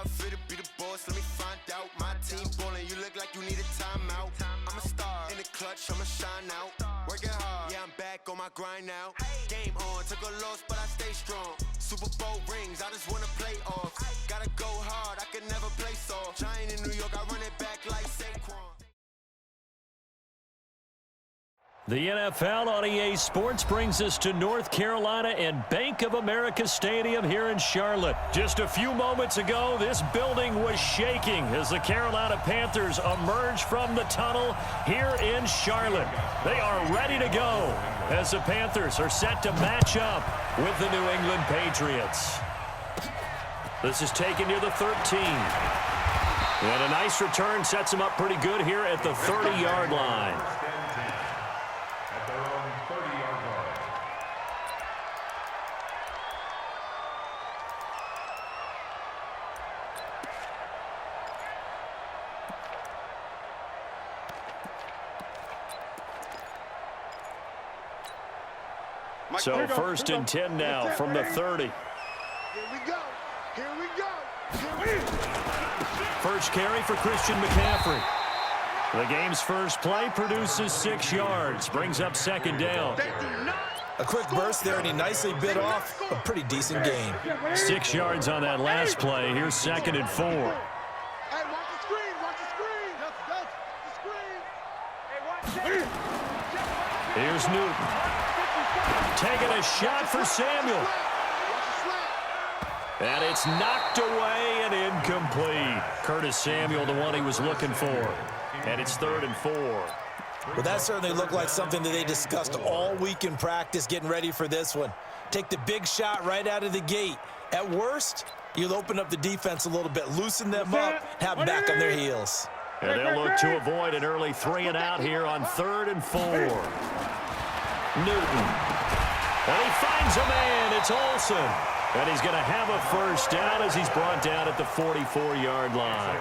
out fit to be the boss, let me find out. My team ballin', you look like you need a timeout. I'm a star, in the clutch, I'ma shine out. Working hard, yeah, I'm back on my grind now. Game on, took a loss, but I stay strong. Super Bowl rings, I just wanna play off. Gotta go hard, I can never play soft. Giant in New York, I run it back like Saquon. The NFL on EA Sports brings us to North Carolina and Bank of America Stadium here in Charlotte. Just a few moments ago, this building was shaking as the Carolina Panthers emerged from the tunnel here in Charlotte. They are ready to go as the Panthers are set to match up with the New England Patriots. This is taken near the 13. And a nice return sets them up pretty good here at the 30-yard line. So first and 10 now from the 30. Here we go. Here we go. Here we go. First carry for Christian McCaffrey. The game's first play produces 6 yards, brings up second down. A quick burst there, and he nicely bit off a pretty decent gain. 6 yards on that last play. Here's second and 4. Hey, watch the screen. Watch the screen. The screen. Hey, watch. Here's Newton. Taking a shot for Samuel. And it's knocked away and incomplete. Curtis Samuel, the one he was looking for. And it's 3rd and 4. Well, that certainly looked like something that they discussed all week in practice, getting ready for this one. Take the big shot right out of the gate. At worst, you'll open up the defense a little bit, loosen them up, have them back on their heels. And they'll look to avoid an early 3 and out here on 3rd and 4. Newton. And he finds a man. It's Olsen. And he's going to have a first down as he's brought down at the 44-yard line.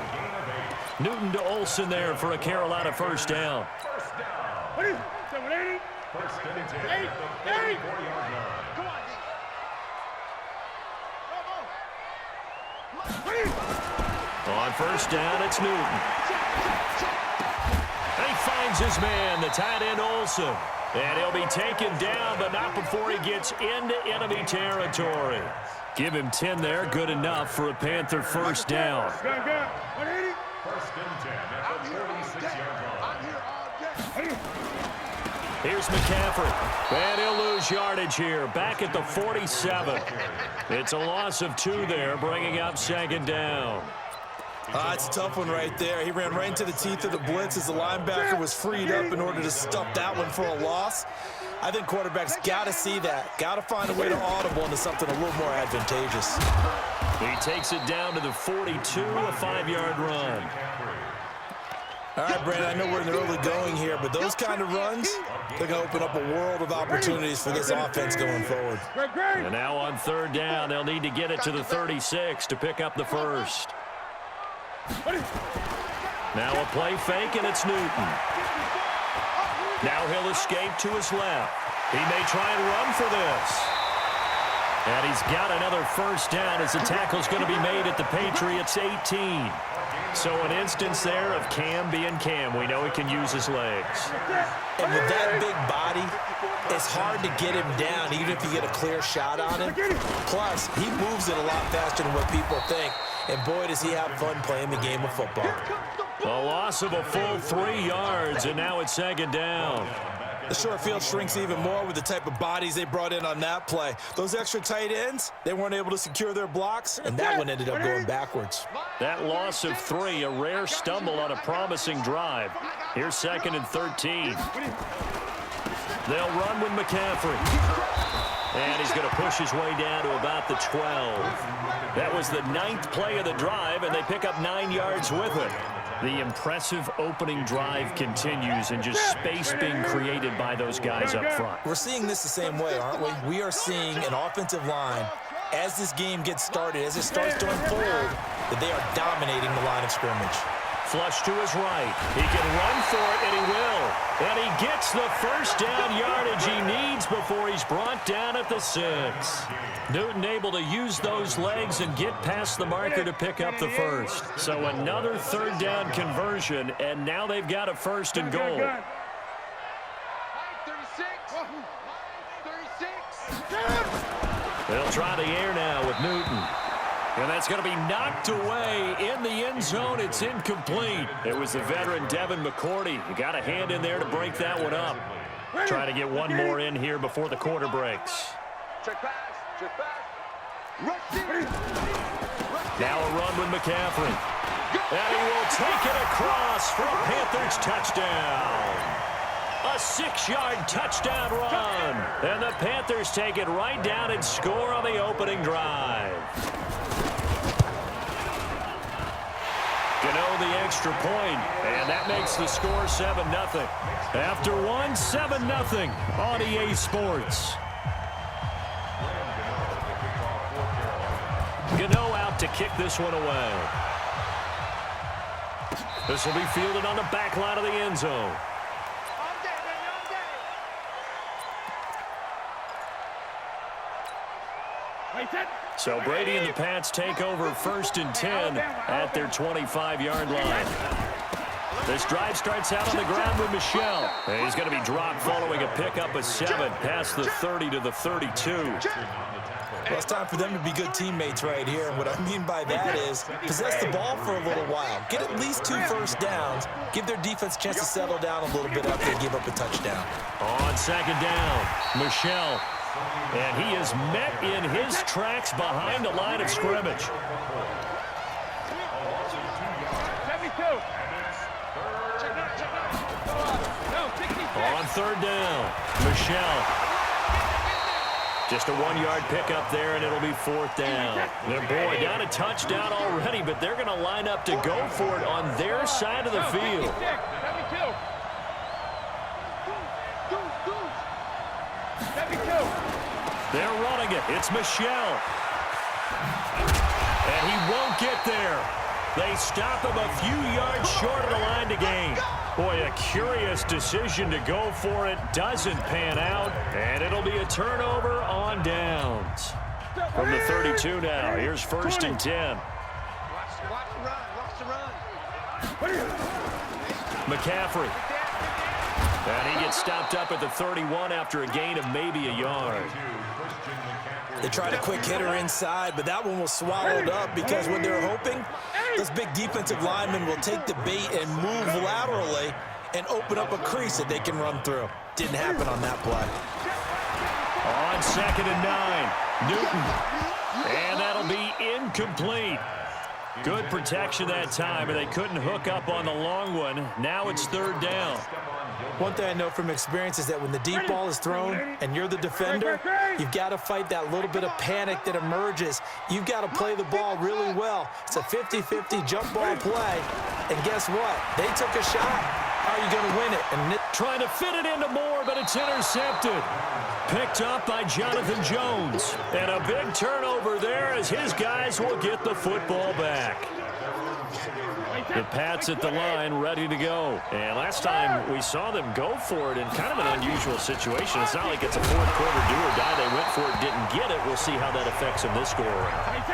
Newton to Olsen there for a Carolina first down. On first down, it's Newton. And he finds his man, the tight end Olsen. And he'll be taken down, but not before he gets into enemy territory. Give him 10 there, good enough for a Panther first down. First and 10 at the 46-yard line. Here's McCaffrey. And he'll lose yardage here, back at the 47. It's a loss of 2 there, bringing up second down. It's a tough one right there. He ran right into the teeth of the blitz as the linebacker was freed up in order to stuff that one for a loss. I think quarterbacks got to see that. Got to find a way to audible into something a little more advantageous. He takes it down to the 42, a 5-yard run. All right, Brandon, I know we're in the early going here, but those kind of runs, they're going to open up a world of opportunities for this offense going forward. And now on 3rd down, they'll need to get it to the 36 to pick up the first. Now a play fake, and it's Newton. Now he'll escape to his left. He may try and run for this. And he's got another first down as the tackle's going to be made at the Patriots 18. So an instance there of Cam being Cam. We know he can use his legs. And with that big body, it's hard to get him down, even if you get a clear shot on him. Plus, he moves it a lot faster than what people think. And boy, does he have fun playing the game of football. A loss of a full 3 yards, and now it's second down. The short field shrinks even more with the type of bodies they brought in on that play. Those extra tight ends, they weren't able to secure their blocks, and that one ended up going backwards. That loss of 3, a rare stumble on a promising drive. Here's 2nd and 13. They'll run with McCaffrey. And he's going to push his way down to about the 12. That was the 9th play of the drive, and they pick up 9 yards with it. The impressive opening drive continues, and just space being created by those guys up front. We're seeing this the same way, aren't we? We are seeing an offensive line, as this game gets started, as it starts to unfold, that they are dominating the line of scrimmage. Flush to his right. He can run for it, and he will. And he gets the first down yardage he needs before he's brought down at the 6. Newton able to use those legs and get past the marker to pick up the first. So another third down conversion, and now they've got a first and goal. 36. They'll try the air now with Newton. And that's going to be knocked away in the end zone. It's incomplete. It was the veteran Devin McCourty. You got a hand in there to break that one up. Try to get one more in here before the quarter breaks. Check pass. Now a run with McCaffrey. And he will take it across for a Panthers touchdown. A 6-yard touchdown run. And the Panthers take it right down and score on the opening drive. Gano the extra point, and that makes the score 7-0. After one, 7-0 on EA Sports. Gano out to kick this one away. This will be fielded on the back line of the end zone. So Brady and the Pats take over 1st and 10 at their 25-yard line. This drive starts out on the ground with Michel. And he's going to be dropped following a pickup of 7 past the 30 to the 32. Well, it's time for them to be good teammates right here. And what I mean by that is possess the ball for a little while. Get at least 2 first downs. Give their defense a chance to settle down a little bit after they give up a touchdown. On 2nd down, Michel. And he is met in his tracks behind the line of scrimmage. On 3rd down, Michel. Just a 1-yard pickup there, and it'll be 4th down. And boy, down a touchdown already, but they're going to line up to go for it on their side of the field. They're running it. It's Michel. And he won't get there. They stop him a few yards short of the line to gain. Boy, a curious decision to go for it. Doesn't pan out. And it'll be a turnover on downs. From the 32 now, here's 1st and 10. Watch the run. McCaffrey. And he gets stopped up at the 31 after a gain of maybe a yard. They tried a quick hitter inside, but that one was swallowed up because what they're hoping, those big defensive linemen will take the bait and move laterally and open up a crease that they can run through. Didn't happen on that play. On 2nd and 9, Newton. And that'll be incomplete. Good protection that time, and they couldn't hook up on the long one. Now it's 3rd down. One thing I know from experience is that when the deep ball is thrown and you're the defender, you've got to fight that little bit of panic that emerges. You've got to play the ball really well. It's a 50-50 jump ball play. And guess what? They took a shot. How are you going to win it? And trying to fit it into Moore, but it's intercepted. Picked up by Jonathan Jones. And a big turnover there as his guys will get the football back. The Pats at the line, ready to go. And last time we saw them go for it in kind of an unusual situation. It's not like it's a 4th quarter do or die. They went for it, didn't get it. We'll see how that affects them this score.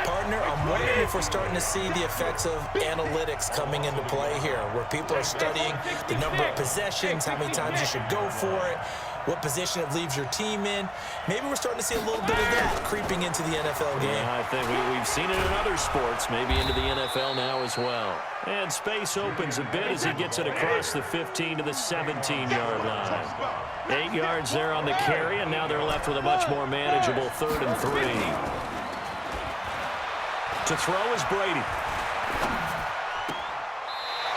Partner, I'm wondering if we're starting to see the effects of analytics coming into play here, where people are studying the number of possessions, how many times you should go for it, what position it leaves your team in. Maybe we're starting to see a little bit of that creeping into the NFL game. Yeah, I think we've seen it in other sports, maybe into the NFL now as well. And space opens a bit as he gets it across the 15 to the 17-yard line. 8 yards there on the carry, and now they're left with a much more manageable 3rd and 3. To throw is Brady.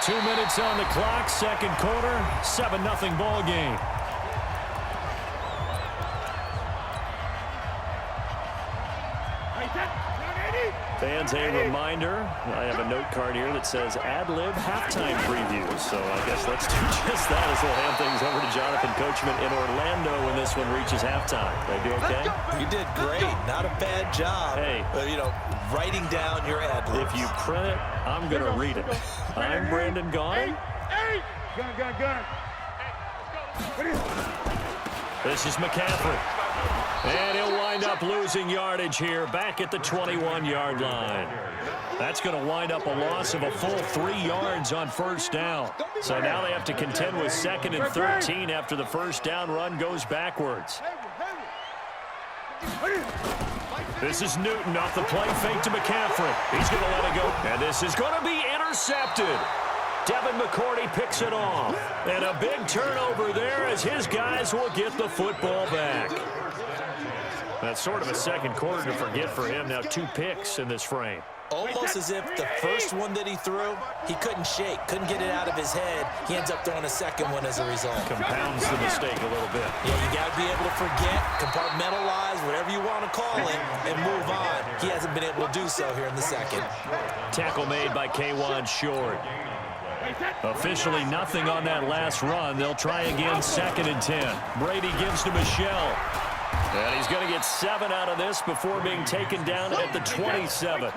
2 minutes on the clock, 2nd quarter, 7-0 ball game. Fans, a reminder, I have a note card here that says ad-lib halftime previews. So I guess let's do just that as we'll hand things over to Jonathan Coachman in Orlando when this one reaches halftime. They do okay? You did great. Not a bad job. Hey. Writing down your ad-libs. If you print it, I'm going to read it. I'm Brandon Gaudin. Gun. This is McCaffrey. And he'll wind up losing yardage here back at the 21-yard line. That's going to wind up a loss of a full 3 yards on first down. So now they have to contend with 2nd and 13 after the first down run goes backwards. This is Newton off the play fake to McCaffrey. He's going to let it go. And this is going to be intercepted. Devin McCourty picks it off. And a big turnover there as his guys will get the football back. That's sort of a second quarter to forget for him. Now 2 picks in this frame. Almost as if the first one that he threw, he couldn't shake, couldn't get it out of his head. He ends up throwing a second one as a result. Compounds the mistake a little bit. Yeah, you got to be able to forget, compartmentalize, whatever you want to call it, and move on. He hasn't been able to do so here in the second. Tackle made by K'Wan Short. Officially nothing on that last run. They'll try again 2nd and 10. Brady gives to Michelle. And he's going to get 7 out of this before being taken down at the 27.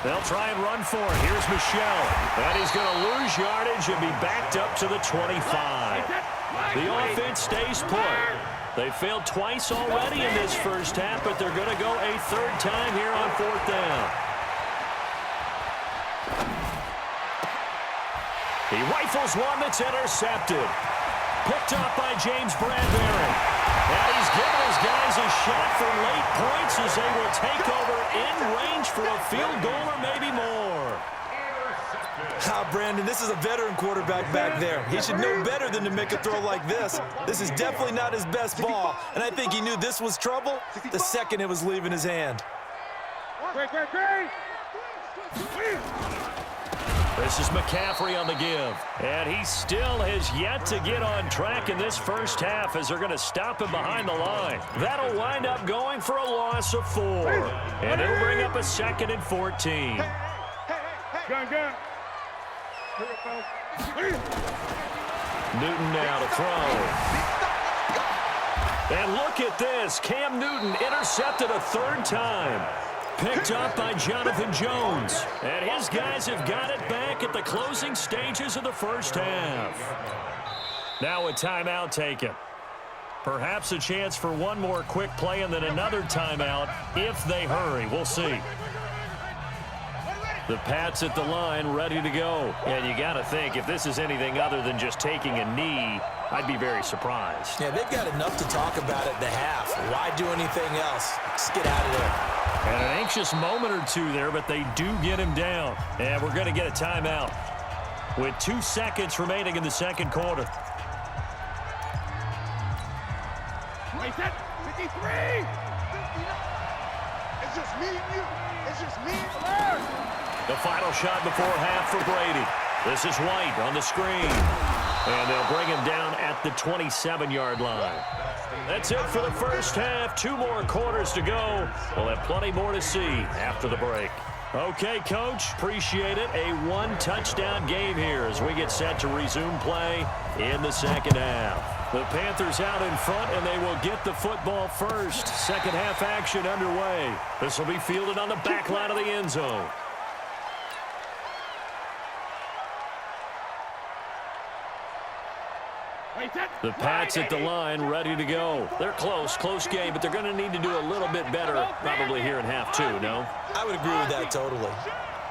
They'll try and run for it. Here's Michelle. And he's going to lose yardage and be backed up to the 25. The offense stays put. They failed twice already in this first half, but they're going to go a 3rd time here on 4th down. He rifles one that's intercepted. Picked off by James Bradbury. And he's given his guys a shot for late points as they will take over in range for a field goal or maybe more. Brandon, this is a veteran quarterback back there. He should know better than to make a throw like this. This is definitely not his best ball, and I think he knew this was trouble the second it was leaving his hand. This is McCaffrey on the give. And he still has yet to get on track in this first half as they're going to stop him behind the line. That'll wind up going for a loss of 4. And it'll bring up a 2nd and 14. Gun. Newton now to throw. And look at this. Cam Newton intercepted a 3rd time. Picked up by Jonathan Jones. And his guys have got it back at the closing stages of the first half. Now a timeout taken. Perhaps a chance for one more quick play and then another timeout if they hurry. We'll see. The Pats at the line ready to go. And you got to think, if this is anything other than just taking a knee, I'd be very surprised. Yeah, they've got enough to talk about at the half. Why do anything else? Just get out of there. And an anxious moment or two there, but they do get him down. And we're going to get a timeout with 2 seconds remaining in the second quarter. Reset, 53! It's just me and you. It's just me and you. The final shot before half for Brady. This is White on the screen. And they'll bring him down at the 27-yard line. That's it for the first half. 2 more quarters to go. We'll have plenty more to see after the break. Okay, Coach, appreciate it. A 1-touchdown game here as we get set to resume play in the second half. The Panthers out in front, and they will get the football first. Second half action underway. This will be fielded on the back line of the end zone. The Pats at the line, ready to go. They're close game, but they're going to need to do a little bit better probably here in half 2, no? I would agree with that totally.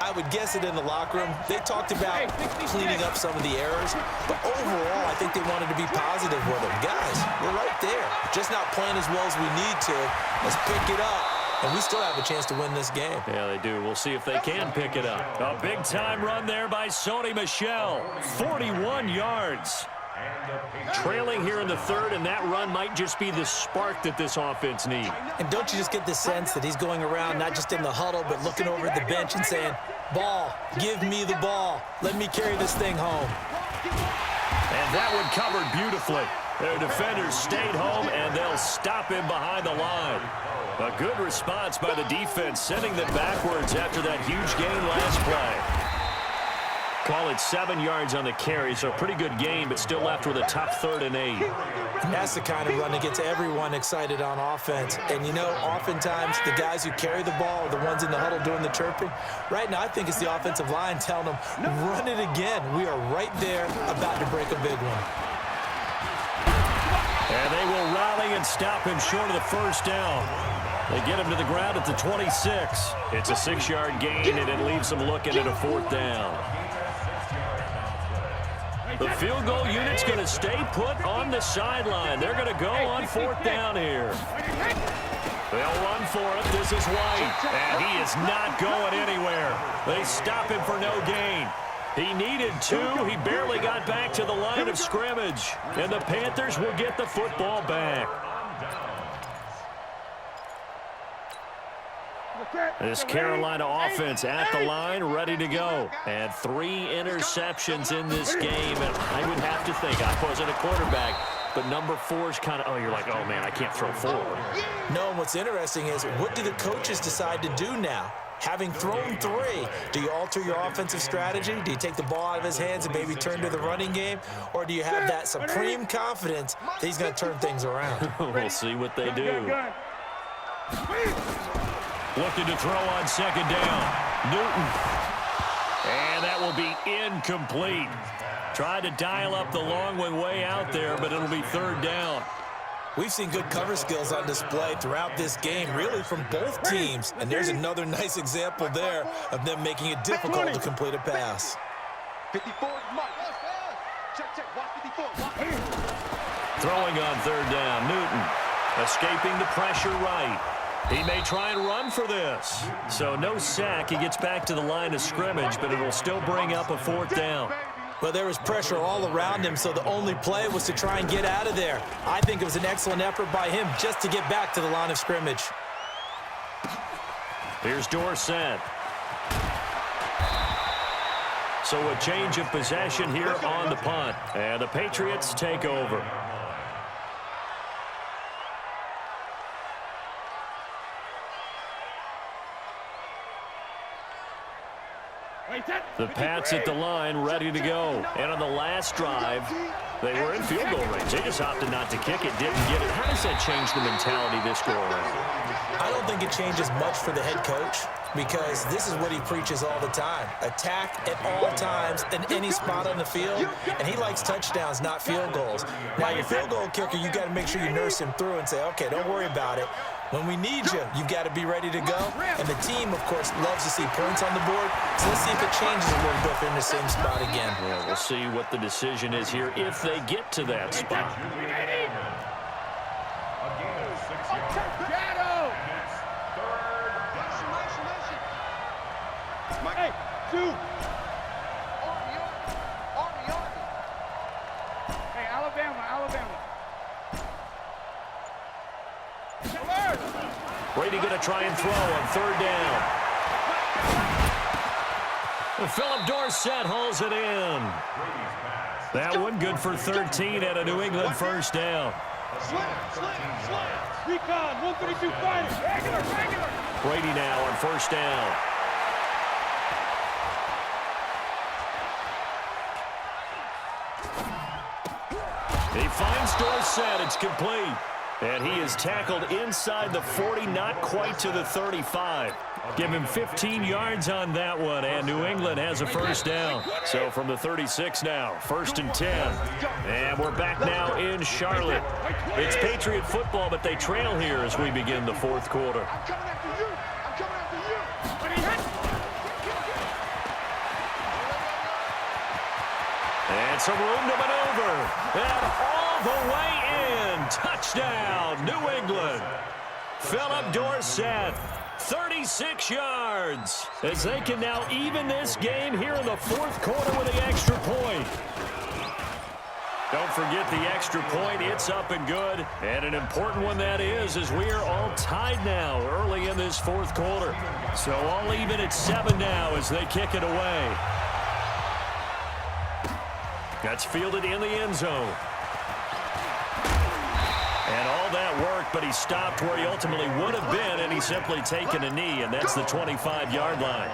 I would guess it in the locker room. They talked about cleaning up some of the errors, but overall, I think they wanted to be positive with them. Guys, we're right there. Just not playing as well as we need to. Let's pick it up, and we still have a chance to win this game. Yeah, they do. We'll see if they can pick it up. A big-time run there by Sony Michel. 41 yards. Trailing here in the third, and that run might just be the spark that this offense needs. And don't you just get the sense that he's going around not just in the huddle, but looking over at the bench and saying, ball, give me the ball. Let me carry this thing home. And And that one covered beautifully. Their defenders stayed home, and they'll stop him behind the line. A good response by the defense, sending them backwards after that huge gain last play. Call it 7 yards on the carry, so a pretty good game, but still left with a tough 3rd and 8. And that's the kind of run that gets everyone excited on offense. And, you know, oftentimes the guys who carry the ball are the ones in the huddle doing the chirping. Right now, I think it's the offensive line telling them, run it again. We are right there about to break a big one. And they will rally and stop him short of the first down. They get him to the ground at the 26. It's a 6-yard gain, and it leaves them looking at a 4th down. The field goal unit's going to stay put on the sideline. They're going to go on 4th down here. They'll run for it. This is White, and he is not going anywhere. They stop him for no gain. He needed 2. He barely got back to the line of scrimmage. And the Panthers will get the football back. This Carolina offense at the line, ready to go. And 3 interceptions in this game. And I would have to think, I wasn't a quarterback, but number 4 is kind of, you're like, oh, man, I can't throw forward. No, and what's interesting is, what do the coaches decide to do now? Having thrown 3, do you alter your offensive strategy? Do you take the ball out of his hands and maybe turn to the running game? Or do you have that supreme confidence that he's going to turn things around? We'll see what they do. Looking to throw on 2nd down. Newton. And that will be incomplete. Tried to dial up the long one way out there, but it'll be 3rd down. We've seen good cover skills on display throughout this game, really from both teams. And there's another nice example there of them making it difficult to complete a pass. 54, check, watch 54. Throwing on 3rd down, Newton. Escaping the pressure right. He may try and run for this. So no sack. He gets back to the line of scrimmage, but it will still bring up a 4th down. Well, there was pressure all around him, so the only play was to try and get out of there. I think it was an excellent effort by him just to get back to the line of scrimmage. Here's Dorsett. So a change of possession here on the punt. And the Patriots take over. The Pats at the line, ready to go. And on the last drive, they were in field goal range. They just opted not to kick it, didn't get it. How does that change the mentality this go around? I don't think it changes much for the head coach, because this is what he preaches all the time. Attack at all times in any spot on the field, and he likes touchdowns, not field goals. Now, your field goal kicker, you got to make sure you nurse him through and say, okay, don't worry about it. When we need you, you've got to be ready to go. And the team, of course, loves to see points on the board. So let's see if it changes a little bit if they're in the same spot again. Yeah, we'll see what the decision is here if they get to that spot. Hey, 2. Hey, Alabama. Brady going to try and throw on 3rd down. And Philip Dorsett hauls it in. That one good for 13 at a New England 1st down. Recon, 132 fighter. Regular. Brady now on 1st down. He finds Dorsett. It's complete. And he is tackled inside the 40, not quite to the 35. Give him 15 yards on that one, and New England has a 1st down. So from the 36 now, 1st and 10. And we're back now in Charlotte. It's Patriot football, but they trail here as we begin the 4th quarter. I'm coming after you. And some room to maneuver. And all the way in. Touchdown, New England. Philip Dorsett, 36 yards. As they can now even this game here in the 4th quarter with the extra point. Don't forget the extra point. It's up and good. And an important one that is, as we are all tied now early in this 4th quarter. So all even at 7 now as they kick it away. That's fielded in the end zone. And all that work, but he stopped where he ultimately would have been, and he's simply taken a knee, and that's the 25-yard line.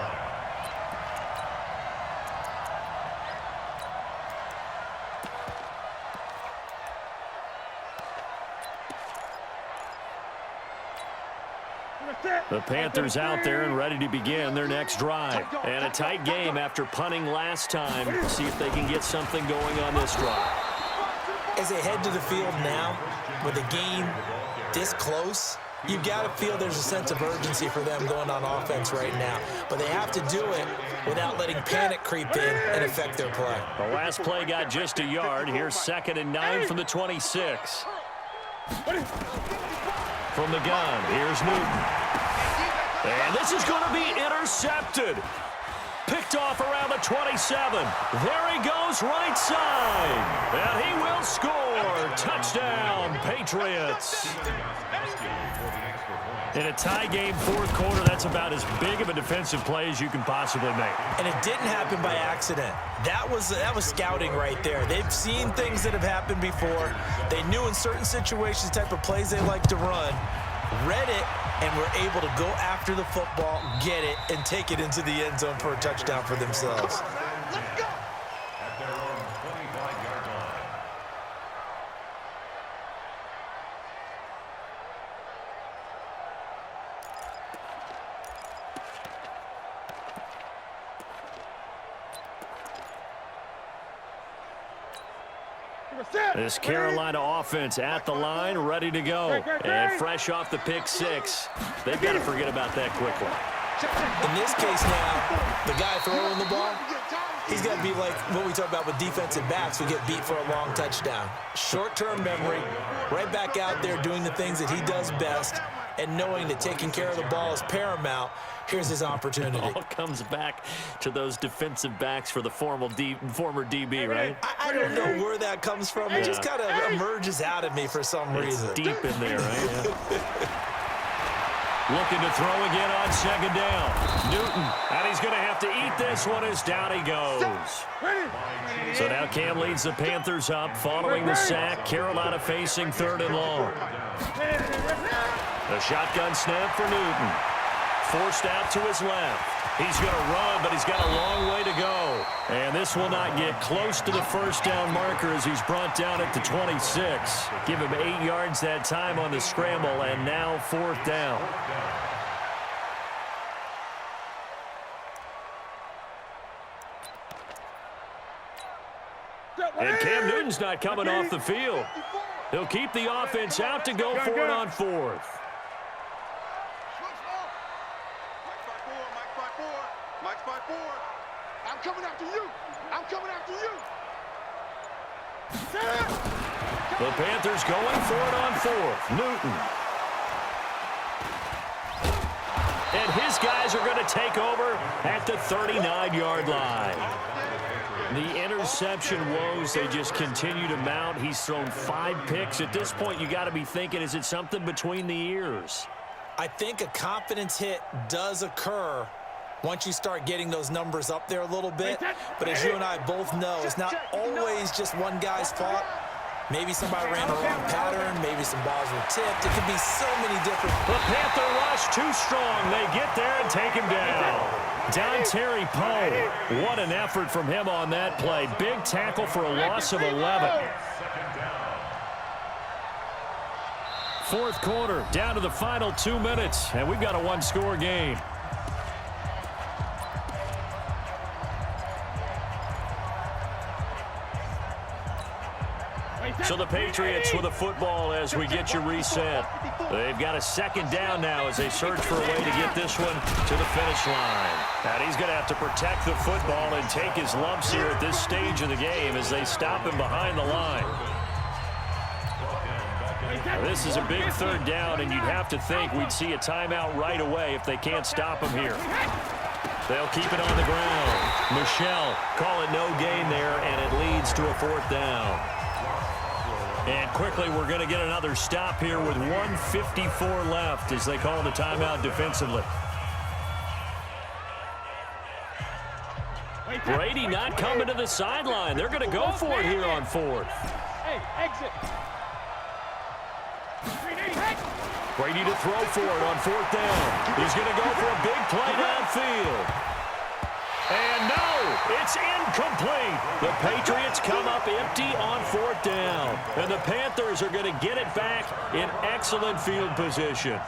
The Panthers out there and ready to begin their next drive. And a tight game after punting last time. See if they can get something going on this drive. As they head to the field now, with the game this close, you've got to feel there's a sense of urgency for them going on offense right now. But they have to do it without letting panic creep in and affect their play. The last play got just a yard. Here's 2nd and 9 from the 26. From the gun, here's Newton. And this is going to be intercepted. Picked off around the 27. There he goes, right side. And he will score. Touchdown, Patriots. In a tie game, 4th quarter, that's about as big of a defensive play as you can possibly make. And it didn't happen by accident. That was scouting right there. They've seen things that have happened before. They knew in certain situations the type of plays they like to run, read it, and were able to go after the football, get it, and take it into the end zone for a touchdown for themselves. Let's go. This Carolina offense at the line, ready to go. And fresh off the pick 6. They've got to forget about that quickly. In this case now, the guy throwing the ball, he's got to be like what we talk about with defensive backs who get beat for a long touchdown. Short-term memory, right back out there doing the things that he does best, and knowing that taking care of the ball is paramount. Here's his opportunity. It all comes back to those defensive backs for the former DB, right? I don't know where that comes from. It just kind of emerges out of me for some reason. It's deep in there, right? Looking to throw again on 2nd down. Newton, and he's going to have to eat this one as down he goes. So now Cam leads the Panthers up following the sack. Carolina facing 3rd and long. The shotgun snap for Newton. Forced out to his left. He's going to run, but he's got a long way to go. And this will not get close to the 1st down marker as he's brought down at the 26. Give him 8 yards that time on the scramble, and now 4th down. And Cam Newton's not coming off the field. He'll keep the offense out to go for it on 4th. I'm coming after you. I'm coming after you. The Panthers going for it on 4th. Newton. And his guys are going to take over at the 39-yard line. The interception woes, they just continue to mount. He's thrown 5 picks. At this point, you got to be thinking, is it something between the ears? I think a confidence hit does occur once you start getting those numbers up there a little bit. But as you and I both know, it's not always just one guy's fault. Maybe somebody ran the wrong pattern. Maybe some balls were tipped. It could be so many different. The Panther rush too strong. They get there and take him down. Down Terry Poe. What an effort from him on that play. Big tackle for a loss of 11. 4th quarter, down to the final 2 minutes, and we've got a 1-score game. So the Patriots with the football as we get you reset. They've got a 2nd down now as they search for a way to get this one to the finish line. And he's going to have to protect the football and take his lumps here at this stage of the game as they stop him behind the line. Now, this is a big 3rd down, and you'd have to think we'd see a timeout right away if they can't stop him here. They'll keep it on the ground. Michel, call it no gain there, and it leads to a 4th down. And quickly, we're going to get another stop here with 1:54 left as they call the timeout defensively. Brady not coming to the sideline. They're going to go for it here on fourth. Hey, exit. Brady to throw for it on fourth down. He's going to go for a big play downfield. And no, it's incomplete. The Patriots come up empty on fourth down. And the Panthers are going to get it back in excellent field position.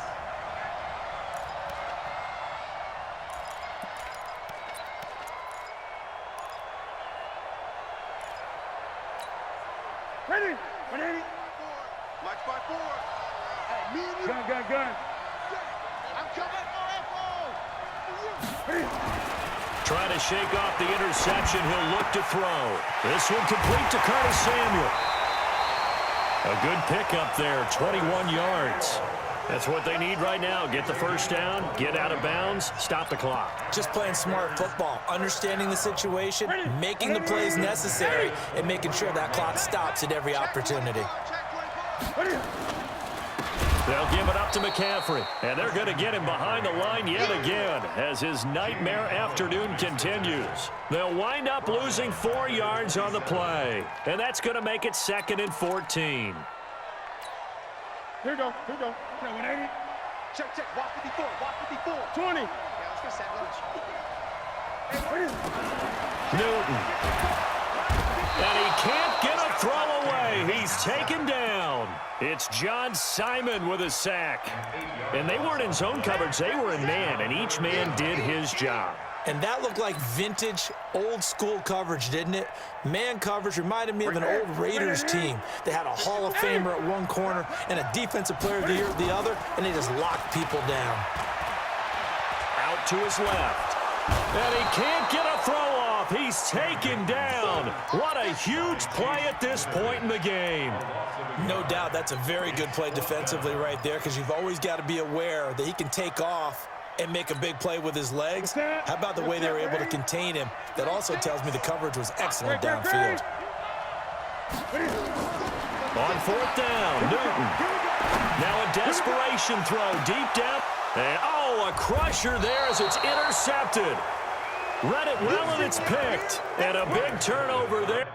Ready? Ready? March by 4. Hey, gun. I'm coming. Ready? Trying to shake off the interception. He'll look to throw. This one complete to Curtis Samuel. A good pickup there, 21 yards. That's what they need right now. Get the first down, get out of bounds, stop the clock. Just playing smart football, understanding the situation, making the plays necessary, and making sure that clock stops at every opportunity. They'll give it up to McCaffrey, and they're going to get him behind the line yet again as his nightmare afternoon continues. They'll wind up losing 4 yards on the play, and that's going to make it 2nd and 14. Here we go. 180. Check. Walk 54. 20. Yeah, let's go sandwich. Newton. And he can't get a throw away. He's taken down. It's John Simon with a sack. And they weren't in zone coverage. They were in man, and each man did his job. And that looked like vintage, old-school coverage, didn't it? Man coverage reminded me of an old Raiders team. They had a Hall of Famer at one corner and a Defensive Player of the Year at the other, and they just locked people down. Out to his left. And he can't get a throw off. He's taken down. What a huge play at this point in the game. No doubt that's a very good play defensively right there, because you've always got to be aware that he can take off and make a big play with his legs. How about the way they were able to contain him? That also tells me the coverage was excellent downfield. On fourth down, Newton. Now a desperation throw deep down. And, oh, a crusher there as it's intercepted. Read it well, and it's picked. And a big turnover there.